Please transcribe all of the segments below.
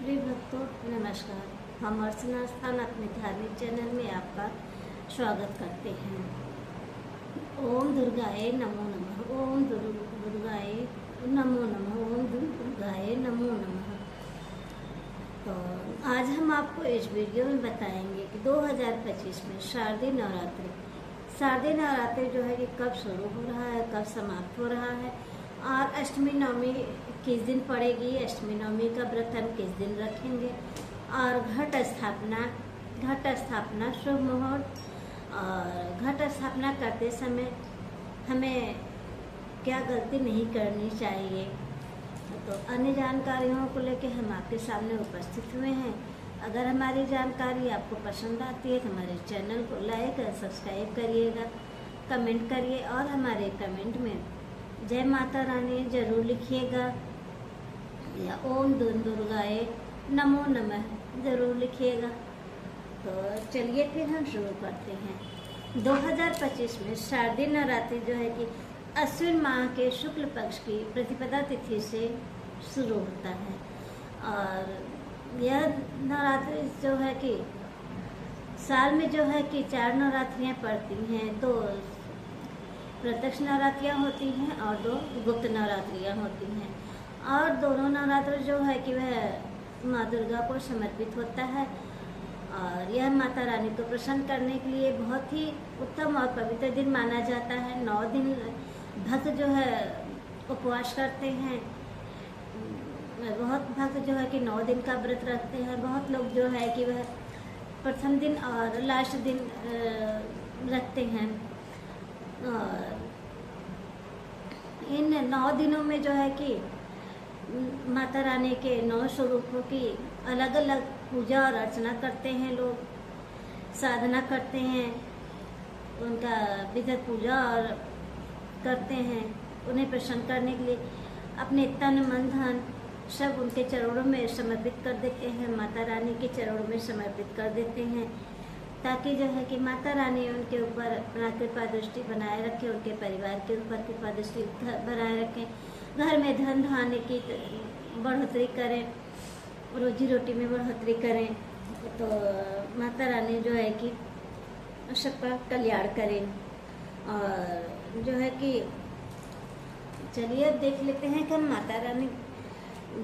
प्रिय भक्तों नमस्कार। हम अर्चना स्थान अपने धार्मिक चैनल में आपका स्वागत करते हैं। ओम दुर्गाए नमो नमः। ओम दुर्गाए नमो नमः। ओम दुर्गाए नमो नमः। तो आज हम आपको इस वीडियो में बताएंगे कि 2025 में शारदीय नवरात्रि जो है कि कब शुरू हो रहा है, कब समाप्त हो रहा है और अष्टमी नवमी किस दिन पड़ेगी, अष्टमी नवमी का व्रत हम किस दिन रखेंगे और घट स्थापना शुभ मुहूर्त और घट स्थापना करते समय हमें क्या गलती नहीं करनी चाहिए। तो अन्य जानकारियों को लेकर हम आपके सामने उपस्थित हुए हैं। अगर हमारी जानकारी आपको पसंद आती है तो हमारे चैनल को लाइक और सब्सक्राइब करिएगा, कमेंट करिए और हमारे कमेंट में जय माता रानी जरूर लिखिएगा या ओम दुर्गाए नमो नमः जरूर लिखिएगा। तो चलिए फिर हम शुरू करते हैं। 2025 में शारदीय नवरात्रि जो है कि अश्विन माह के शुक्ल पक्ष की प्रतिपदा तिथि से शुरू होता है और यह नवरात्रि जो है कि साल में जो है कि 4 नवरात्रियाँ पड़ती हैं। 2 प्रत्यक्ष नवरात्रियाँ होती हैं और 2 गुप्त नवरात्रियाँ होती हैं और दोनों नवरात्र जो है कि वह माँ दुर्गा को समर्पित होता है और यह माता रानी को प्रसन्न करने के लिए बहुत ही उत्तम और पवित्र दिन माना जाता है। 9 दिन भक्त जो है उपवास करते हैं। बहुत भक्त जो है कि 9 दिन का व्रत रखते हैं। बहुत लोग जो है कि वह प्रथम दिन और लास्ट दिन रखते हैं। और इन 9 दिनों में जो है कि माता रानी के 9 स्वरूपों की अलग अलग पूजा और अर्चना करते हैं, लोग साधना करते हैं, उनका विधिवत पूजा और करते हैं। उन्हें प्रसन्न करने के लिए अपने तन मन धन सब उनके चरणों में समर्पित कर देते हैं, माता रानी के चरणों में समर्पित कर देते हैं ताकि जो है कि माता रानी उनके ऊपर अपना कृपा दृष्टि बनाए रखें, उनके परिवार के ऊपर कृपा दृष्टि बनाए रखें, घर में धन धान्य की बढ़ोतरी करें, रोजी रोटी में बढ़ोतरी करें। तो माता रानी जो है कि सबका कल्याण करें। और जो है कि चलिए अब देख लेते हैं कि हम माता रानी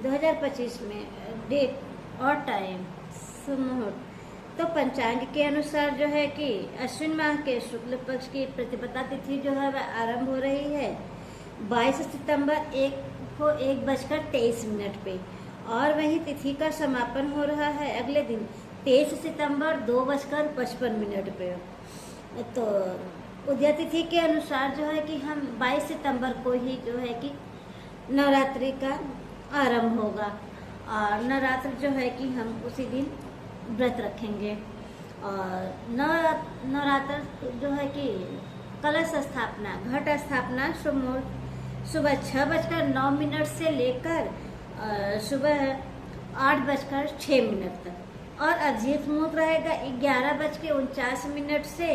2025 में डेट और टाइम शुभ मुहूर्त। तो पंचांग के अनुसार जो है कि अश्विन माह के शुक्ल पक्ष की प्रतिपदा तिथि जो है वह आरंभ हो रही है 22 सितंबर 1:23 पे और वही तिथि का समापन हो रहा है अगले दिन 23 सितंबर 2:55 पे। तो उदय तिथि के अनुसार जो है कि हम 22 सितंबर को ही जो है कि नवरात्रि का आरंभ होगा और नवरात्र जो है कि हम उसी दिन व्रत रखेंगे। और नवरात्र जो है कि कलश स्थापना घट स्थापना शुभ मुहूर्त सुबह 6:09 से लेकर सुबह 8:06 तक और अभिजीत मुहूर्त रहेगा 11:49 से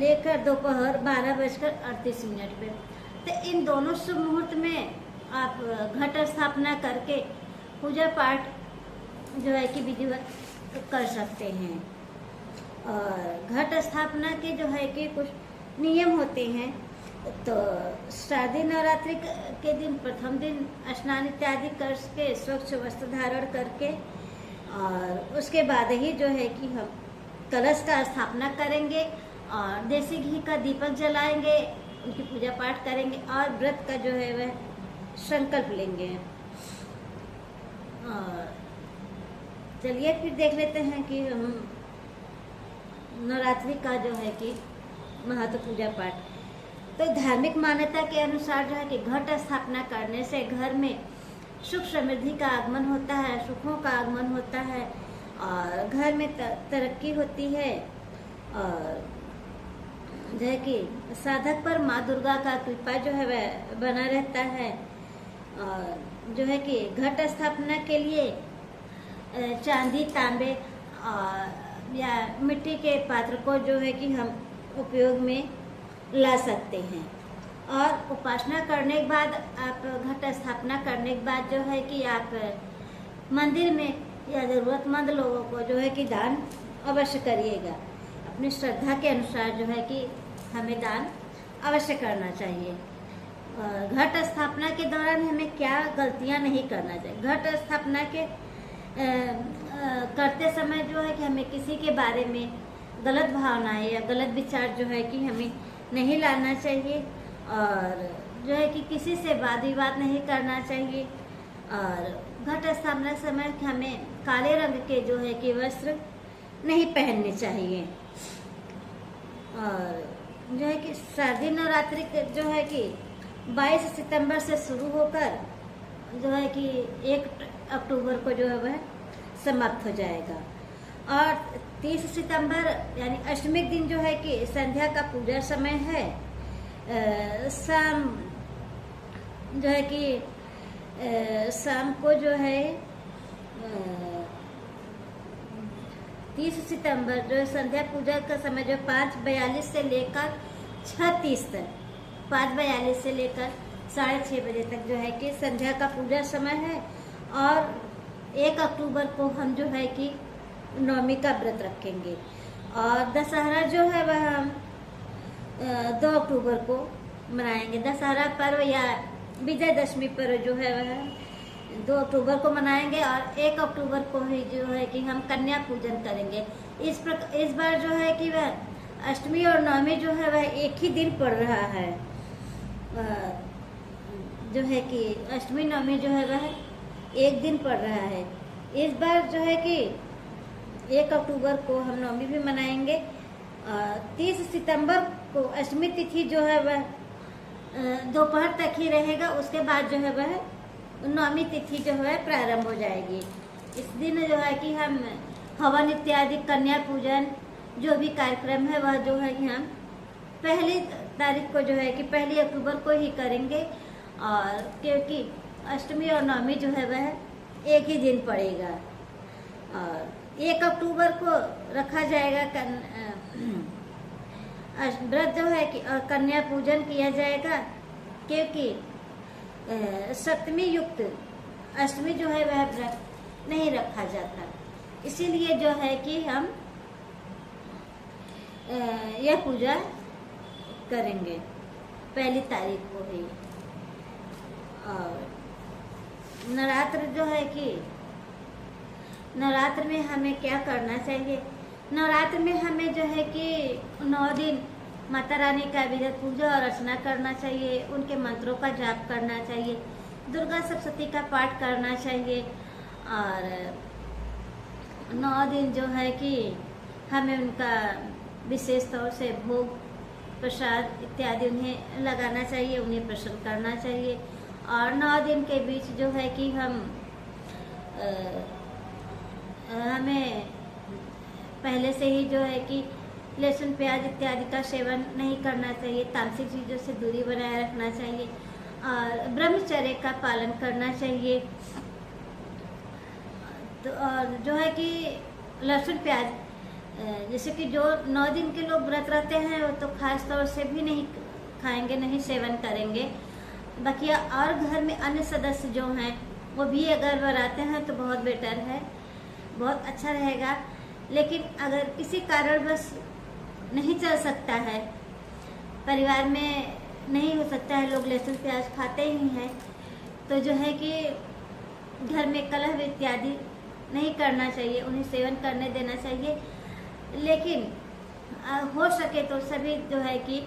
लेकर दोपहर 12:38 पे। तो इन दोनों शुभ मुहूर्त में आप घट स्थापना करके पूजा पाठ जो है कि विधिवत कर सकते हैं। और घट स्थापना के जो है कि कुछ नियम होते हैं। तो शारदीय नवरात्रि के दिन प्रथम दिन स्नान इत्यादि करके स्वच्छ वस्त्र धारण करके और उसके बाद ही जो है कि हम कलश का स्थापना करेंगे और देसी घी का दीपक जलाएंगे, उनकी पूजा पाठ करेंगे और व्रत का जो है वह संकल्प लेंगे। और चलिए फिर देख लेते हैं कि हम नवरात्रि का जो है कि महत्व पूजा पाठ। तो धार्मिक मान्यता के अनुसार जो है कि घट स्थापना करने से घर में सुख समृद्धि का आगमन होता है, सुखों का आगमन होता है और घर में तरक्की होती है और जो है कि साधक पर माँ दुर्गा का कृपा जो है वह बना रहता है। और जो है कि घट स्थापना के लिए चांदी, तांबे या मिट्टी के पात्र को जो है कि हम उपयोग में ला सकते हैं। और उपासना करने के बाद आप घट स्थापना करने के बाद जो है कि आप मंदिर में या ज़रूरतमंद लोगों को जो है कि दान अवश्य करिएगा। अपनी श्रद्धा के अनुसार जो है कि हमें दान अवश्य करना चाहिए। घट स्थापना के दौरान हमें क्या गलतियां नहीं करना चाहिए। घट स्थापना के करते समय जो है कि हमें किसी के बारे में गलत भावनाएं या गलत विचार जो है कि हमें नहीं लाना चाहिए, और जो है कि किसी से वाद विवाद नहीं करना चाहिए। और घट स्थापना समय हमें काले रंग के जो है कि वस्त्र नहीं पहनने चाहिए। और जो है कि शारदीय नवरात्रि जो है कि 22 सितंबर से शुरू होकर जो है कि 1 अक्टूबर को जो है वह समाप्त हो जाएगा। और 30 सितंबर यानी अष्टमी दिन जो है कि संध्या का पूजा समय है। शाम जो है कि शाम को जो है 30 सितंबर जो संध्या पूजा का समय जो 5:42 से लेकर 6:30 तक, 5:42 से लेकर 6:30 बजे तक जो है कि संध्या का पूजा समय है। और 1 अक्टूबर को हम जो है कि नवमी का व्रत रखेंगे। और दशहरा जो है वह हम 2 अक्टूबर को मनाएंगे। दशहरा पर्व या विजयदशमी पर्व जो है वह 2 अक्टूबर को मनाएंगे। और 1 अक्टूबर को ही जो है कि हम कन्या पूजन करेंगे। इस बार जो है कि वह अष्टमी और नवमी जो है वह एक ही दिन पड़ रहा है। जो है कि अष्टमी नवमी जो है वह एक दिन पड़ रहा है। इस बार जो है कि 1 अक्टूबर को हम नवमी भी मनाएंगे। 30 सितंबर को अष्टमी तिथि जो है वह दोपहर तक ही रहेगा। उसके बाद जो है वह नवमी तिथि जो है प्रारंभ हो जाएगी। इस दिन जो है कि हम हवन इत्यादि, कन्या पूजन जो भी कार्यक्रम है वह जो है कि हम 1 तारीख को जो है कि 1 अक्टूबर को ही करेंगे। और क्योंकि अष्टमी और नवमी जो है वह एक ही दिन पड़ेगा। और 1 अक्टूबर को रखा जाएगा व्रत जो है कि कन्या पूजन किया जाएगा, क्योंकि सप्तमी युक्त अष्टमी जो है वह व्रत नहीं रखा जाता। इसीलिए जो है कि हम यह पूजा करेंगे 1 तारीख को ही। और नवरात्र जो है कि नवरात्र में हमें क्या करना चाहिए। नवरात्र में हमें जो है कि 9 दिन माता रानी का विधिवत पूजा और अर्चना करना चाहिए। उनके मंत्रों का जाप करना चाहिए। दुर्गा सप्तशती का पाठ करना चाहिए। और 9 दिन जो है कि हमें उनका विशेष तौर से भोग प्रसाद इत्यादि उन्हें लगाना चाहिए, उन्हें प्रसन्न करना चाहिए। और 9 दिन के बीच जो है कि हमें पहले से ही जो है कि लहसुन प्याज इत्यादि का सेवन नहीं करना चाहिए। तामसिक चीज़ों से दूरी बनाए रखना चाहिए और ब्रह्मचर्य का पालन करना चाहिए। तो और जो है कि लहसुन प्याज जैसे कि जो 9 दिन के लोग व्रत रहते हैं वो तो खास तौर से भी नहीं खाएंगे, नहीं सेवन करेंगे। बाकी और घर में अन्य सदस्य जो हैं वो भी अगर बनाते हैं तो बहुत बेटर है, बहुत अच्छा रहेगा। लेकिन अगर किसी कारणवश नहीं चल सकता है, परिवार में नहीं हो सकता है, लोग लहसुन प्याज खाते ही हैं, तो जो है कि घर में कलह इत्यादि नहीं करना चाहिए, उन्हें सेवन करने देना चाहिए। लेकिन हो सके तो सभी जो है कि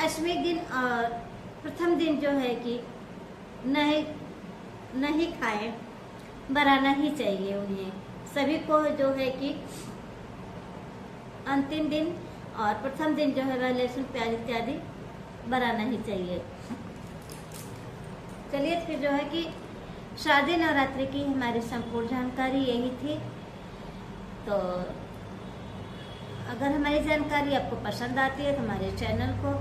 अष्टमी दिन और प्रथम दिन जो है कि नहीं खाएं, बनाना ही चाहिए उन्हें। सभी को जो है कि अंतिम दिन और प्रथम दिन जो है वह लहसुन प्याज इत्यादि बनाना ही चाहिए। चलिए फिर जो है कि शारदीय नवरात्रि की हमारी संपूर्ण जानकारी यही थी। तो अगर हमारी जानकारी आपको पसंद आती है तो हमारे चैनल को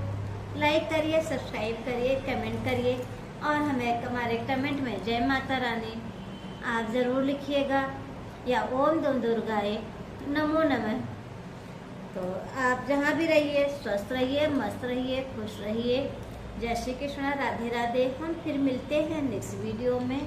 लाइक करिए, सब्सक्राइब करिए, कमेंट करिए और हमें हमारे कमेंट में जय माता रानी आप ज़रूर लिखिएगा या ओम दुर्गाए नमो नमः। तो आप जहाँ भी रहिए स्वस्थ रहिए, मस्त रहिए, खुश रहिए। जय श्री कृष्ण, राधे राधे। हम फिर मिलते हैं नेक्स्ट वीडियो में।